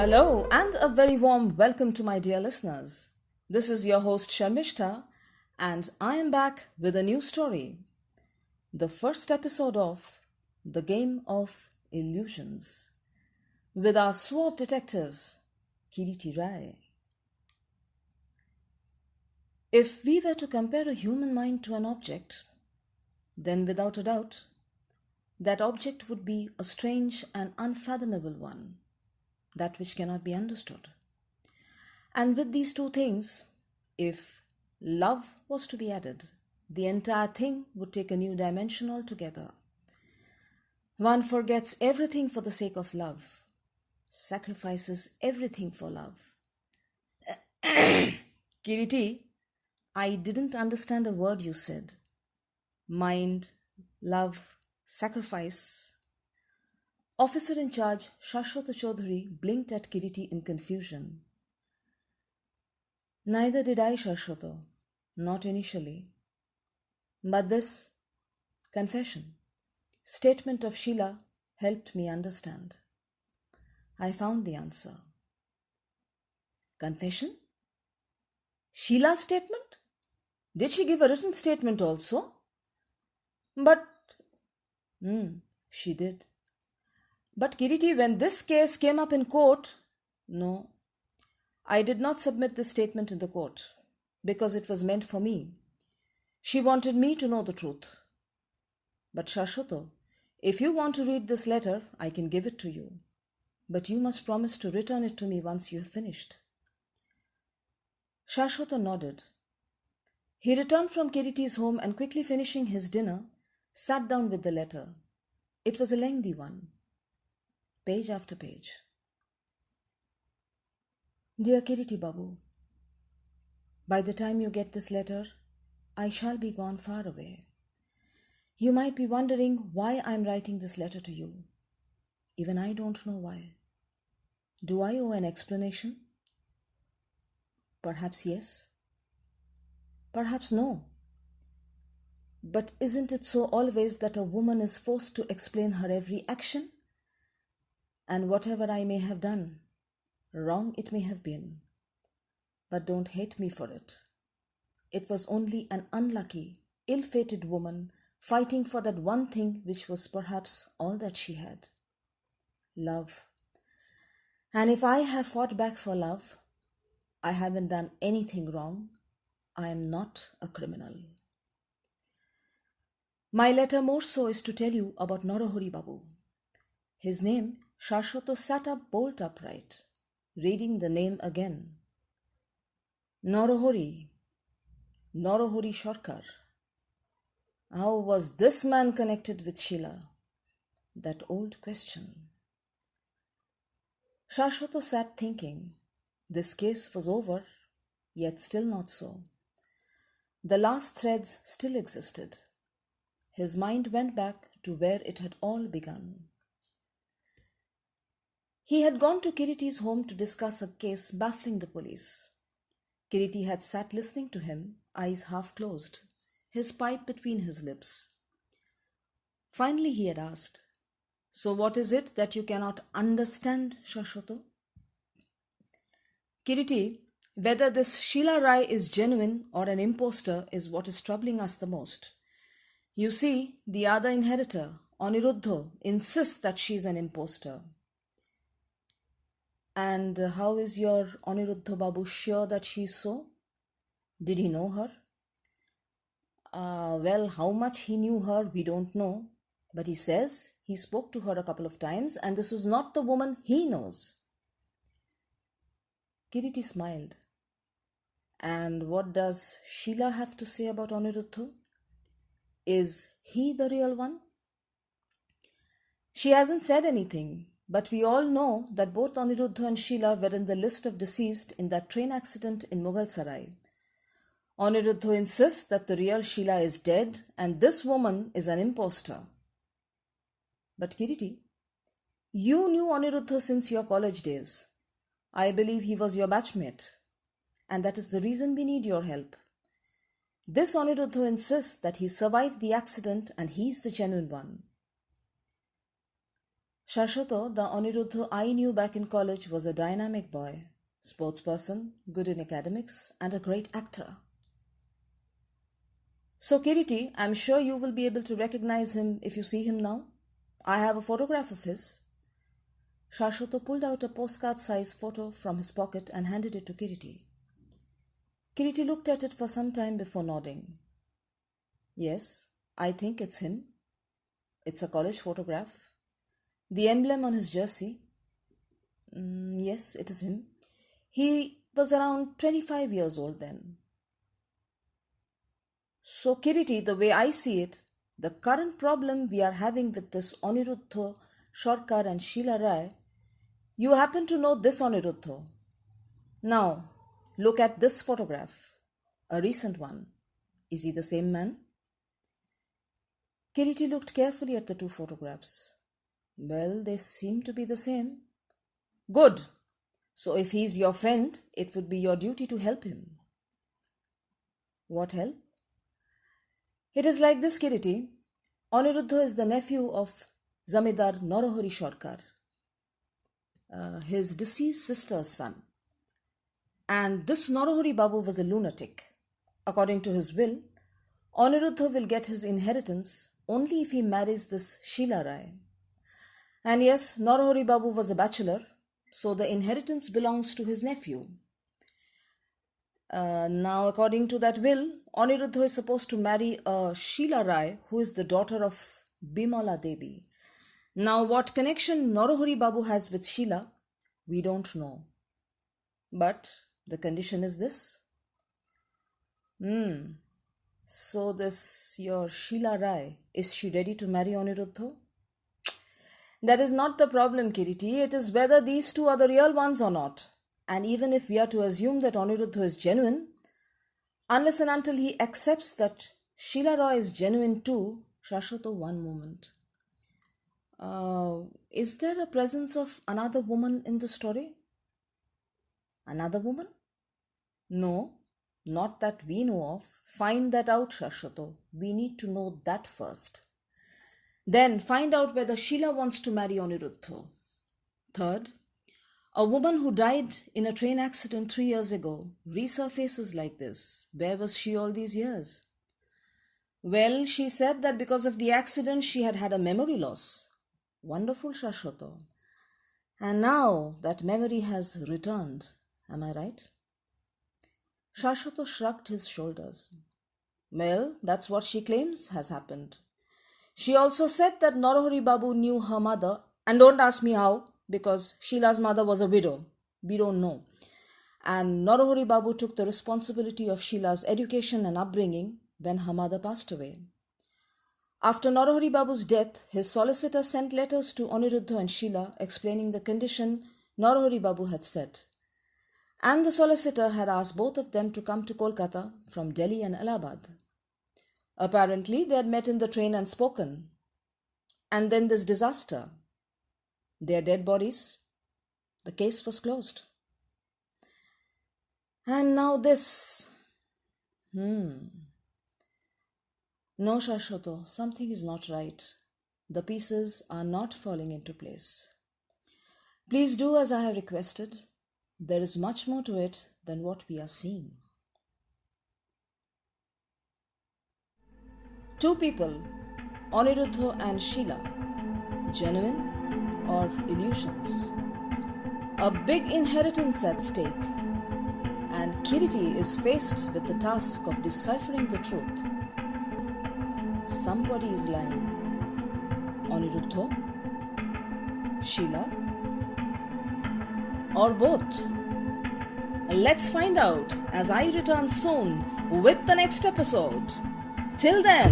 Hello, and a very warm welcome to my dear listeners. This is your host Sharmishta, and I am back with a new story. The first episode of The Game of Illusions with our suave detective, Kiriti Rai. If we were to compare a human mind to an object, then without a doubt, that object would be a strange and unfathomable one, that which cannot be understood. And with these two things, if love was to be added, the entire thing would take a new dimension altogether. One forgets everything for the sake of love, sacrifices everything for love. Kiriti, I didn't understand a word you said. Mind, love, sacrifice. Officer in charge Shashwata Chaudhary blinked at Kiriti in confusion. Neither did I, Shashwata, not initially. But this confession, statement of Sheila helped me understand. I found the answer. Confession? Sheila's statement? Did she give a written statement also? But, she did. But Kiriti, when this case came up in court, no, I did not submit this statement in the court because it was meant for me. She wanted me to know the truth. But Shashwata, if you want to read this letter, I can give it to you. But you must promise to return it to me once you have finished. Shashwata nodded. He returned from Kiriti's home and quickly finishing his dinner, sat down with the letter. It was a lengthy one, page after page. Dear Kiriti Babu, by the time you get this letter, I shall be gone far away. You might be wondering why I am writing this letter to you. Even I don't know why. Do I owe an explanation? Perhaps yes. Perhaps no. But isn't it so always that a woman is forced to explain her every action? And whatever I may have done, wrong it may have been. But don't hate me for it. It was only an unlucky, ill-fated woman fighting for that one thing which was perhaps all that she had. Love. And if I have fought back for love, I haven't done anything wrong. I am not a criminal. My letter more so is to tell you about Narahari Babu. His name, Shashwata sat up bolt upright, reading the name again. Narahari Sarkar. How was this man connected with Sheila? That old question. Shashwata sat thinking. This case was over, yet still not so. The last threads still existed. His mind went back to where it had all begun. He had gone to Kiriti's home to discuss a case baffling the police. Kiriti had sat listening to him, eyes half closed, his pipe between his lips. Finally he had asked, "So what is it that you cannot understand, Shashwata?" Kiriti, whether this Sheila Rai is genuine or an impostor is what is troubling us the most. You see, the other inheritor, Aniruddha, insists that she is an impostor. And how is your Aniruddha Babu sure that she is so? Did he know her? Well, how much he knew her, we don't know. But he says he spoke to her a couple of times and this was not the woman he knows. Kiriti smiled. And what does Sheila have to say about Aniruddha? Is he the real one? She hasn't said anything, but we all know that both Aniruddha and Sheila were in the list of deceased in that train accident in Mughal Sarai. Aniruddha insists that the real Sheila is dead and this woman is an impostor. But Kiriti, you knew Aniruddha since your college days. I believe he was your batchmate. And that is the reason we need your help. This Aniruddha insists that he survived the accident and he's the genuine one. Shashwata, the Aniruddha I knew back in college, was a dynamic boy, sportsperson, good in academics, and a great actor. So, Kiriti, I'm sure you will be able to recognize him if you see him now. I have a photograph of his. Shashwata pulled out a postcard-sized photo from his pocket and handed it to Kiriti. Kiriti looked at it for some time before nodding. Yes, I think it's him. It's a college photograph. The emblem on his jersey. Yes, it is him. He was around 25 years old then. So, Kiriti, the way I see it, the current problem we are having with this Aniruddha Sarkar and Sheila Rai, you happen to know this Aniruddha. Now, look at this photograph, a recent one. Is he the same man? Kiriti looked carefully at the two photographs. Well, they seem to be the same. Good. So if he is your friend, it would be your duty to help him. What help? It is like this, Kiriti. Aniruddha is the nephew of Zamidar Narahari Sarkar, his deceased sister's son. And this Narahari Babu was a lunatic. According to his will, Aniruddha will get his inheritance only if he marries this Sheila Rai. And yes, Narahari Babu was a bachelor, so the inheritance belongs to his nephew. Now, according to that will, Aniruddha is supposed to marry a Sheila Rai, who is the daughter of Bimala Devi. Now, what connection Narahari Babu has with Sheila, we don't know. But the condition is this. So this, your Sheila Rai, is she ready to marry Aniruddha? That is not the problem, Kiriti. It is whether these two are the real ones or not. And even if we are to assume that Aniruddha is genuine, unless and until he accepts that Sheila Rai is genuine too, Shashwata, one moment. Is there a presence of another woman in the story? Another woman? No, not that we know of. Find that out, Shashwata. We need to know that first. Then find out whether Sheila wants to marry Aniruddha. Third, a woman who died in a train accident 3 years ago resurfaces like this. Where was she all these years? Well, she said that because of the accident she had had a memory loss. Wonderful, Shashwata. And now that memory has returned. Am I right? Shashwata shrugged his shoulders. Well, that's what she claims has happened. She also said that Narahari Babu knew her mother, and don't ask me how, because Sheila's mother was a widow. We don't know. And Narahari Babu took the responsibility of Sheila's education and upbringing when her mother passed away. After Narahari Babu's death, his solicitor sent letters to Aniruddha and Sheila explaining the condition Narahari Babu had set. And the solicitor had asked both of them to come to Kolkata from Delhi and Allahabad. Apparently, they had met in the train and spoken. And then this disaster. Their dead bodies. The case was closed. And now this. No, Shashwata, something is not right. The pieces are not falling into place. Please do as I have requested. There is much more to it than what we are seeing. Two people, Aniruddha and Sheila, genuine or illusions? A big inheritance at stake, and Kiriti is faced with the task of deciphering the truth. Somebody is lying. Aniruddha, Sheila, or both? Let's find out as I return soon with the next episode. Till then,